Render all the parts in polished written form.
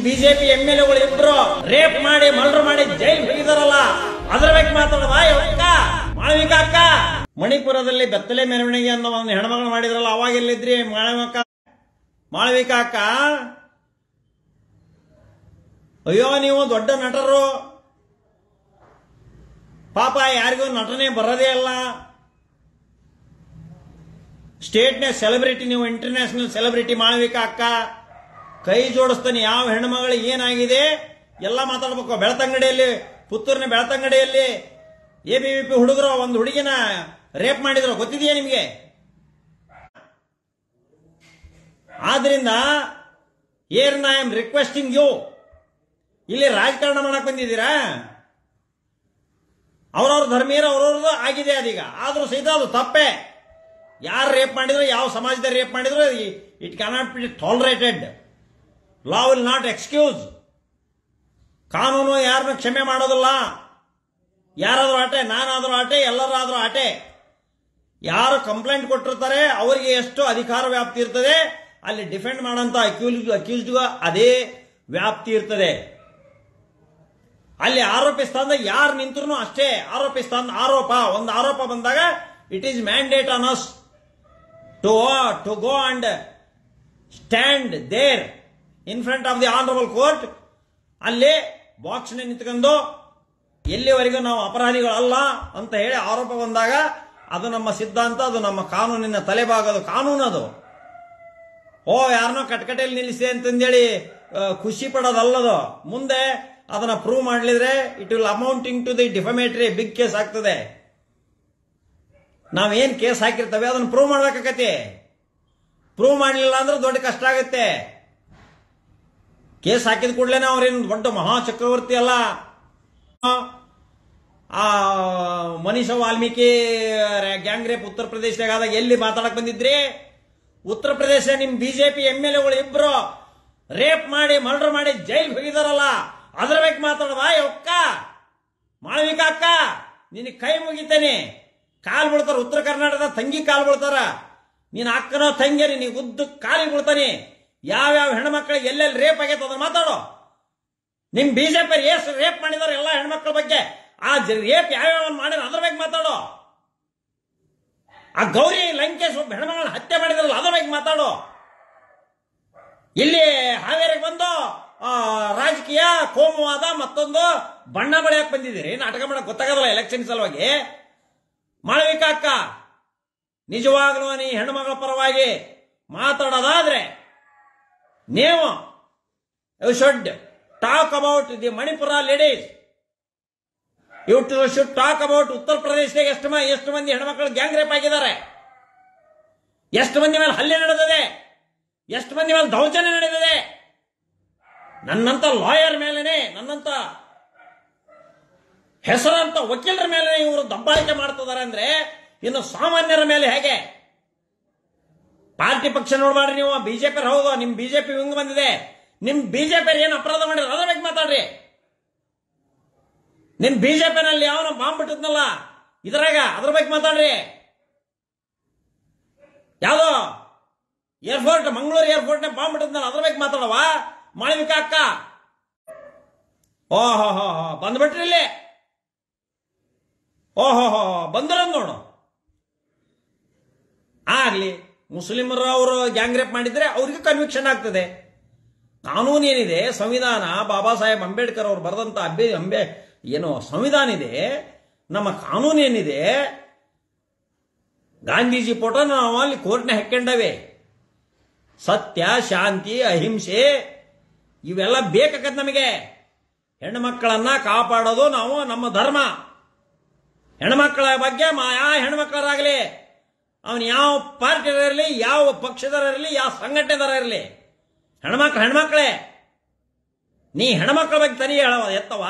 BJP ಎಂಎಲ್ಎಗಳು ಇಬ್ರು rape ಮಾಡಿ murder ಮಾಡಿ ಜೈಲ್ ಹೋಗಿದಾರಲ್ಲ ಅದ್ರ ಬಗ್ಗೆ ಮಾತಾಡುವ ಅಕ್ಕ ಮಾಳವಿಕಾ ಅಕ್ಕ. ಮಣಿಪುರದಲ್ಲಿ ಬೆತ್ತಲೆ ಮೆರವಣಿಗೆ ಅನ್ನೋ ಒಂದು ಹೆಣ್ಮಗಳು ಮಾಡಿದ್ರಲ್ಲ ಅವಾಗ ಎಲ್ಲಿದ್ರಿ ಮಾಳವಿಕಾ ಅಕ್ಕ? ಅಯ್ಯೋ ನೀವು ದೊಡ್ಡ ನಟರು, ಪಾಪ ಯಾರಿಗೂ ನಟನೆ ಬರೋದೇ ಅಲ್ಲ. ಸ್ಟೇಟ್ನ ಸೆಲೆಬ್ರಿಟಿ ನೀವು, ಇಂಟರ್ನ್ಯಾಷನಲ್ ಸೆಲೆಬ್ರಿಟಿ ಮಾಳವಿಕಾ ಅಕ್ಕ. ಕೈ ಜೋಡಿಸ್ತಾನೆ. ಯಾವ ಹೆಣ್ಮಗಳಿಗೆ ಏನಾಗಿದೆ ಎಲ್ಲ ಮಾತಾಡ್ಬೇಕು. ಬೆಳ್ತಂಗಡಿಯಲ್ಲಿ, ಪುತ್ತೂರಿನ ಬೆಳ್ತಂಗಡಿಯಲ್ಲಿ ABVP ಹುಡುಗರು ಒಂದು ಹುಡುಗಿನ ರೇಪ್ ಮಾಡಿದ್ರು, ಗೊತ್ತಿದೆಯಾ ನಿಮಗೆ? ಆದ್ರಿಂದ ಏರ್ನ ಐ ಆಮ್ ರಿಕ್ವೆಸ್ಟಿಂಗ್ ಯು, ಇಲ್ಲಿ ರಾಜಕಾರಣ ಮಾಡಕ್ ಬಂದಿದ್ದೀರಾ? ಅವ್ರವ್ರ ಧರ್ಮೀಯರು ಅವ್ರವ್ರದ್ದು ಆಗಿದೆ ಅದೀಗ. ಆದ್ರೂ ಸಹಿತ ಅದು ತಪ್ಪೇ. ಯಾರು ರೇಪ್ ಮಾಡಿದ್ರು, ಯಾವ ಸಮಾಜದಲ್ಲಿ ರೇಪ್ ಮಾಡಿದ್ರು, it cannot be tolerated. Law will not excuse. ಕಾನೂನು ಯಾರನ್ನ ಕ್ಷಮೆ ಮಾಡೋದಿಲ್ಲ. ಯಾರಾದ್ರೂ ಆಟೆ, ನಾನಾದ್ರೂ ಆಟೆ, ಎಲ್ಲರಾದ್ರೂ ಆಟೆ. ಯಾರು ಕಂಪ್ಲೇಂಟ್ ಕೊಟ್ಟಿರ್ತಾರೆ ಅವರಿಗೆ ಎಷ್ಟು ಅಧಿಕಾರ ವ್ಯಾಪ್ತಿ ಇರ್ತದೆ, ಅಲ್ಲಿ ಡಿಫೆಂಡ್ ಮಾಡೋಂಥ ಅಕ್ಯೂಸ್ಡ್ಗೂ ಅದೇ ವ್ಯಾಪ್ತಿ ಇರ್ತದೆ. ಅಲ್ಲಿ ಆರೋಪಿ ಸ್ಥಾನದ ಯಾರು ನಿಂತರೂ ಅಷ್ಟೇ. ಆರೋಪಿ ಸ್ಥಾನ ಒಂದು ಆರೋಪ ಬಂದಾಗ it is mandate on us to go and stand there in front of the honourable court. ಅಲ್ಲಿ ಬಾಕ್ಸ್ ನಿಂತ್ಕೊಂಡು ಎಲ್ಲಿವರೆಗೂ ನಾವು ಅಪರಾಧಿಗಳಲ್ಲ ಅಂತ ಹೇಳಿ ಆರೋಪ ಬಂದಾಗ ಅದು ನಮ್ಮ ಸಿದ್ಧಾಂತ, ಅದು ನಮ್ಮ ಕಾನೂನಿನ ತಲೆಭಾಗದ ಕಾನೂನು. ಅದು ಯಾರನ್ನೋ ಕಟ್ಕಟೆಯಲ್ಲಿ ನಿಲ್ಲಿಸಿ ಅಂತಂದೇಳಿ ಖುಷಿ ಪಡೋದಲ್ಲದು. ಮುಂದೆ ಅದನ್ನ ಪ್ರೂವ್ ಮಾಡಲಿದ್ರೆ it will amounting to the defamatory big case ಆಗ್ತದೆ. ನಾವೇನ್ ಕೇಸ್ ಹಾಕಿರ್ತವೆ ಅದನ್ನ ಪ್ರೂವ್ ಮಾಡ್ಬೇಕಾಗತ್ತೆ. ಪ್ರೂವ್ ಮಾಡಲಿಲ್ಲ ಅಂದ್ರೆ ದೊಡ್ಡ ಕಷ್ಟ ಆಗುತ್ತೆ. ಕೇಸ್ ಹಾಕಿದ ಕೂಡಲೇ ಅವ್ರೇನು ದೊಡ್ಡ ಮಹಾ ಚಕ್ರವರ್ತಿ ಅಲ್ಲ. ಆ ಮನೀಷಾ ವಾಲ್ಮೀಕಿ ಗ್ಯಾಂಗ್ ರೇಪ್ ಉತ್ತರ ಪ್ರದೇಶದಾಗ ಆದಾಗ ಎಲ್ಲಿ ಮಾತಾಡಕ್ ಬಂದಿದ್ರಿ? ಉತ್ತರ ಪ್ರದೇಶ ನಿಮ್ ಬಿಜೆಪಿ ಎಂಎಲ್ಎಗಳು ಇಬ್ರು ರೇಪ್ ಮಾಡಿ ಮರ್ಡರ್ ಮಾಡಿ ಜೈಲ್ ಹೋಗಿದಾರಲ್ಲ ಅದ್ರ ಬಗ್ಗೆ ಮಾತಾಡುವ ಅಕ್ಕ ಮಾಳವಿಕಾ ಅಕ್ಕ. ನಿನಗೆ ಕೈ ಮುಗಿತೇನೆ, ಕಾಲ್ ಬೀಳ್ತಾರ. ಉತ್ತರ ಕರ್ನಾಟಕದ ತಂಗಿ ಕಾಲ್ ಬೀಳ್ತಾರ. ನೀನ್ ಅಕ್ಕನೋ ತಂಗಿ, ನಿನಗೆ ಉದ್ದ ಕಾಲಿಗೆ ಬೀಳ್ತಾನೆ. ಯಾವ್ಯಾವ ಹೆಣ್ಮಕ್ಳಿಗೆ ಎಲ್ಲೆಲ್ಲಿ ರೇಪ್ ಆಗೈತೆ ಅದನ್ನ ಮಾತಾಡೋ. ನಿಮ್ ಬಿಜೆಪಿ ಎಷ್ಟು ರೇಪ್ ಮಾಡಿದಾರೆ ಎಲ್ಲ ಹೆಣ್ಮಕ್ಳ ಬಗ್ಗೆ, ಆ ರೇಪ್ ಯಾವ್ಯಾವ ಮಾಡಿದ್ರೆ ಅದ್ರ ಬಗ್ಗೆ ಮಾತಾಡೋ. ಆ ಗೌರಿ ಲಂಕೇಶ್ ಒಬ್ಬ ಹೆಣ್ಮಗಳನ್ನ ಹತ್ಯೆ ಮಾಡಿದ್ರಲ್ಲ ಅದ್ರ ಬಗ್ಗೆ ಮಾತಾಡೋ. ಇಲ್ಲಿ ಹಾವೇರಿಗೆ ಬಂದು ರಾಜಕೀಯ ಕೋಮುವಾದ ಮತ್ತೊಂದು ಬಣ್ಣ ಬಳಿಯಕ್ಕೆ ಬಂದಿದ್ದೀರಿ. ನಾಟಕ ಮಾಡಕ್ ಗೊತ್ತಾಗಲ್ಲ ಎಲೆಕ್ಷನ್ ಸಲುವಾಗಿ. ಮಾಳವಿಕಾ ಅಕ್ಕ, ನಿಜವಾಗ್ಲೂ ನೀ ಹೆಣ್ಣುಮಗಳ ಪರವಾಗಿ ಮಾತಾಡೋದಾದ್ರೆ ನೀವು you should talk about the Manipur ladies. You should talk about ಉತ್ತರ ಪ್ರದೇಶದಾಗ ಎಷ್ಟು ಮಂದಿ ಹೆಣ್ಮಕ್ಳು ಗ್ಯಾಂಗ್ ರೇಪ್ ಆಗಿದ್ದಾರೆ, ಎಷ್ಟು ಮಂದಿ ಮೇಲೆ ಹಲ್ಲೆ ನಡೆದಿದೆ, ಎಷ್ಟು ಮಂದಿ ಮೇಲೆ ದೌರ್ಜನ್ಯ ನಡೆದಿದೆ. ನನ್ನಂತ ಲಾಯರ್ ಮೇಲೇನೆ, ನನ್ನಂತ ಹೆಸರಂತ ವಕೀಲರ ಮೇಲೆ ಇವರು ದಬ್ಬಾಳಿಕೆ ಮಾಡ್ತಿದ್ದಾರೆ ಅಂದ್ರೆ ಇನ್ನು ಸಾಮಾನ್ಯರ ಮೇಲೆ ಹೇಗೆ? ಪಾರ್ಟಿ ಪಕ್ಷ ನೋಡ್ಬಾಡ್ರಿ ನೀವು. ಬಿಜೆಪಿ ಹೌದು, ನಿಮ್ ಬಿಜೆಪಿ ಹಿಂಗ್ ಬಂದಿದೆ. ನಿಮ್ ಬಿಜೆಪಿ ಏನು ಅಪರಾಧ ಮಾಡಿದ್ರು ಅದ್ರ ಬಗ್ಗೆ ಮಾತಾಡ್ರಿ. ನಿಮ್ ಬಿಜೆಪಿನಲ್ಲಿ ಯಾವನ ಬಾಂಬ್ ಬಿಟ್ಟಿದ್ನಲ್ಲ ಇದ್ರಾಗ ಅದ್ರ ಬಗ್ಗೆ ಮಾತಾಡ್ರಿ. ಯಾವ್ದೋ ಏರ್ಪೋರ್ಟ್, ಮಂಗಳೂರು ಏರ್ಪೋರ್ಟ್ ನ ಬಾಂಬ್ ಬಿಟ್ಟಿದ್ನಲ್ಲ ಅದ್ರ ಬಗ್ಗೆ ಮಾತಾಡವ ಮಾಳವಿಕಾ ಅಕ್ಕ. ಓಹೋ ಬಂದ್ಬಿಟ್ರಿ ಇಲ್ಲಿ. ಬಂದ್ರ ನೋಡು. ಆಗ್ಲಿ, ಮುಸ್ಲಿಮರು ಅವರು ಗ್ಯಾಂಗ್ ರೇಪ್ ಮಾಡಿದ್ರೆ ಅವ್ರಿಗೆ ಕನ್ವಿಕ್ಷನ್ ಆಗ್ತದೆ. ಕಾನೂನು ಏನಿದೆ, ಸಂವಿಧಾನ, ಬಾಬಾ ಸಾಹೇಬ್ ಅಂಬೇಡ್ಕರ್ ಅವರು ಬರೆದಂತ ಏನು ಸಂವಿಧಾನ ಇದೆ, ನಮ್ಮ ಕಾನೂನು ಏನಿದೆ, ಗಾಂಧೀಜಿ ಫೋಟೋ ನಾವು ಅಲ್ಲಿ ಕೋರ್ಟ್ನ ಹಾಕೊಂಡವೆ. ಸತ್ಯ, ಶಾಂತಿ, ಅಹಿಂಸೆ ಇವೆಲ್ಲ ಬೇಕಾಗತ್ತೆ ನಮಗೆ. ಹೆಣ್ಣು ಮಕ್ಕಳನ್ನ ಕಾಪಾಡೋದು ನಾವು ನಮ್ಮ ಧರ್ಮ. ಹೆಣ್ಮಕ್ಕಳ ಬಗ್ಗೆ ಯಾವ ಹೆಣ್ಮಕ್ಳರಾಗಲಿ, ಅವನು ಯಾವ ಪಾರ್ಟಿಯರಿರಲಿ, ಯಾವ ಪಕ್ಷದವರಿರಲಿ, ಯಾವ ಸಂಘಟನೆದರ ಇರಲಿ, ಹೆಣ್ಮಕ್ಳೇ. ನೀ ಹೆಣ್ಮಕ್ಳ ಬಗ್ಗೆ ತನಿ ಹೇಳವ ಎತ್ತವ.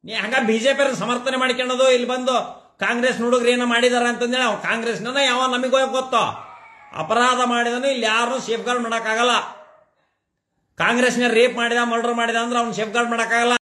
ನೀ ಹಂಗ ಬಿಜೆಪಿ ಸಮರ್ಥನೆ ಮಾಡ್ಕೊಳ್ಳೋದು, ಇಲ್ಲಿ ಬಂದು ಕಾಂಗ್ರೆಸ್ ಹುಡುಗರು ಏನೋ ಮಾಡಿದಾರ ಅಂತಂದೇಳಿ ಅವ್ ಕಾಂಗ್ರೆಸ್ನ ಯಾವ ನಮಗೆ ಗೊತ್ತೋ. ಅಪರಾಧ ಮಾಡಿದನು ಇಲ್ಲಿ ಯಾರನ್ನೂ ಸೇಫ್ ಗಾರ್ಡ್ ಮಾಡಕ್ಕಾಗಲ್ಲ. ಕಾಂಗ್ರೆಸ್ನ ರೇಪ್ ಮಾಡಿದ, ಮರ್ಡರ್ ಮಾಡಿದ ಅಂದ್ರೆ ಅವ್ನು ಸೇಫ್ ಗಾರ್ಡ್ ಮಾಡಕ್ಕಾಗಲ್ಲ.